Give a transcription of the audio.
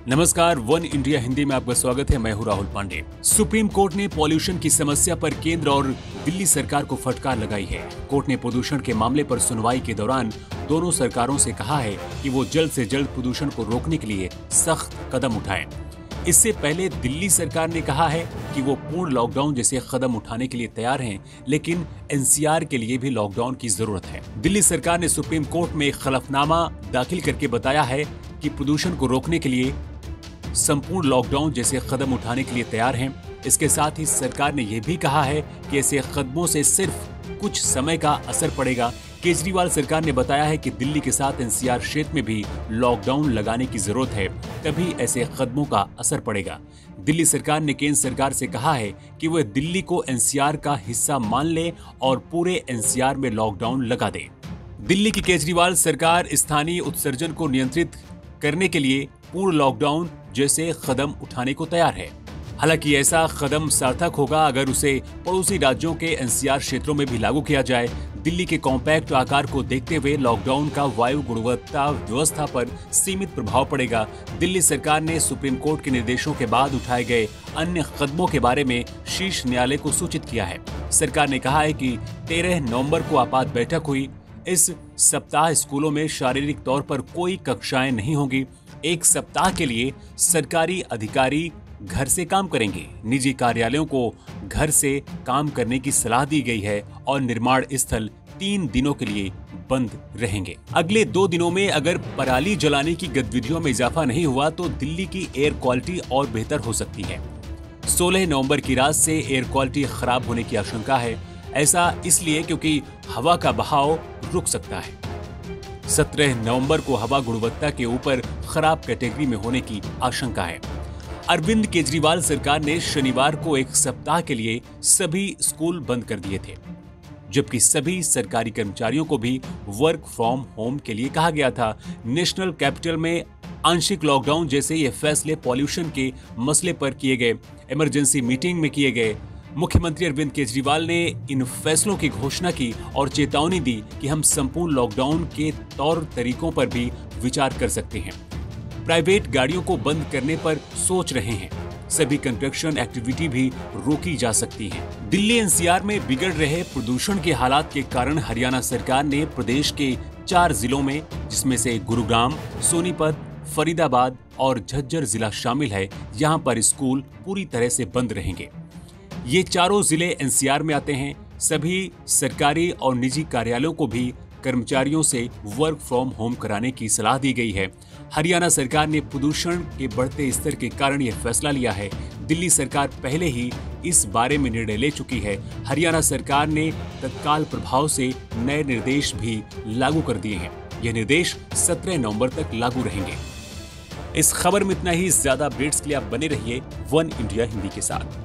नमस्कार, one India Hindi में आपका स्वागत है। मैं हूं राहुल पांडे। सुप्रीम कोर्ट ने पॉल्यूशन की समस्या पर केंद्र और दिल्ली सरकार को फटकार लगाई है। कोर्ट ने प्रदूषण के मामले पर सुनवाई के दौरान दोनों सरकारों से कहा है कि वो जल्द से जल्द प्रदूषण को रोकने के लिए सख्त कदम उठाएं। इससे पहले दिल्ली सरकार ने कहा है कि वो पूर्ण लॉकडाउन जैसे कदम उठाने के लिए तैयार हैं, लेकिन एनसीआर के लिए भी लॉकडाउन की जरूरत है। दिल्ली सरकार ने सुप्रीम कोर्ट में एक खलफनामा दाखिल करके बताया है कि प्रदूषण को रोकने के लिए संपूर्ण लॉकडाउन जैसे कदम उठाने के लिए तैयार हैं। इसके साथ ही सरकार ने यह भी कहा है कि ऐसे कदमों से सिर्फ कुछ समय का असर पड़ेगा। केजरीवाल सरकार ने बताया है कि दिल्ली के साथ एनसीआर क्षेत्र में भी लॉकडाउन लगाने की जरूरत है, तभी ऐसे कदमों का असर पड़ेगा। दिल्ली सरकार ने केंद्र सरकार से कहा है कि वह दिल्ली को एनसीआर का हिस्सा मान ले और पूरे एनसीआर में लॉकडाउन लगा दे। दिल्ली की केजरीवाल सरकार स्थानीय उत्सर्जन को नियंत्रित करने के लिए पूर्ण लॉकडाउन जैसे कदम उठाने को तैयार है। हालांकि ऐसा कदम सार्थक होगा अगर उसे पड़ोसी राज्यों के एनसीआर क्षेत्रों में भी लागू किया जाए। दिल्ली के कॉम्पैक्ट आकार को देखते हुए लॉकडाउन का वायु गुणवत्ता व्यवस्था पर सीमित प्रभाव पड़ेगा। दिल्ली सरकार ने सुप्रीम कोर्ट के निर्देशों के बाद उठाए गए अन्य कदमों के बारे में शीर्ष न्यायालय को सूचित किया है। सरकार ने कहा है कि 13 नवंबर को आपात बैठक हुई। इस सप्ताह स्कूलों में शारीरिक तौर पर कोई कक्षाएं नहीं होंगी। एक सप्ताह के लिए सरकारी अधिकारी घर से काम करेंगे। निजी कार्यालयों को घर से काम करने की सलाह दी गई है और निर्माण स्थल 3 दिनों के लिए बंद रहेंगे। अगले 2 दिनों में अगर पराली जलाने की गतिविधियों में इजाफा नहीं हुआ तो दिल्ली की एयर क्वालिटी और बेहतर हो सकती है। 16 नवंबर की रात से एयर क्वालिटी खराब होने की आशंका है। ऐसा इसलिए क्योंकि हवा का बहाव रुक सकता है। 17 नवंबर को हवा गुणवत्ता के ऊपर खराब कैटेगरी में होने की आशंका है। अरविंद केजरीवाल सरकार ने शनिवार को एक सप्ताह के लिए सभी स्कूल बंद कर दिए थे, जबकि सभी सरकारी कर्मचारियों को भी वर्क फ्रॉम होम के लिए कहा गया था। नेशनल कैपिटल में आंशिक लॉकडाउन जैसे ये फैसले पॉल्यूशन के मसले पर किए गए। इमरजेंसी मीटिंग में किए गए। मुख्यमंत्री अरविंद केजरीवाल ने इन फैसलों की घोषणा की और चेतावनी दी कि हम संपूर्ण लॉकडाउन के तौर तरीकों पर भी विचार कर सकते हैं। प्राइवेट गाड़ियों को बंद करने पर सोच रहे हैं। सभी कंस्ट्रक्शन एक्टिविटी भी रोकी जा सकती है। दिल्ली एनसीआर में बिगड़ रहे प्रदूषण के हालात के कारण हरियाणा सरकार ने प्रदेश के 4 जिलों में, जिसमें से गुरुग्राम, सोनीपत, फरीदाबाद और झज्जर जिला शामिल है, यहाँ पर स्कूल पूरी तरह से बंद रहेंगे। ये चारों जिले एनसीआर में आते हैं। सभी सरकारी और निजी कार्यालयों को भी कर्मचारियों से वर्क फ्रॉम होम कराने की सलाह दी गई है। हरियाणा सरकार ने प्रदूषण के बढ़ते स्तर के कारण यह फैसला लिया है। दिल्ली सरकार पहले ही इस बारे में निर्णय ले चुकी है। हरियाणा सरकार ने तत्काल प्रभाव से नए निर्देश भी लागू कर दिए हैं। ये निर्देश 17 नवंबर तक लागू रहेंगे। इस खबर में इतना ही। ज्यादा अपडेट्स के लिए आप बने रहिए वन इंडिया हिंदी के साथ।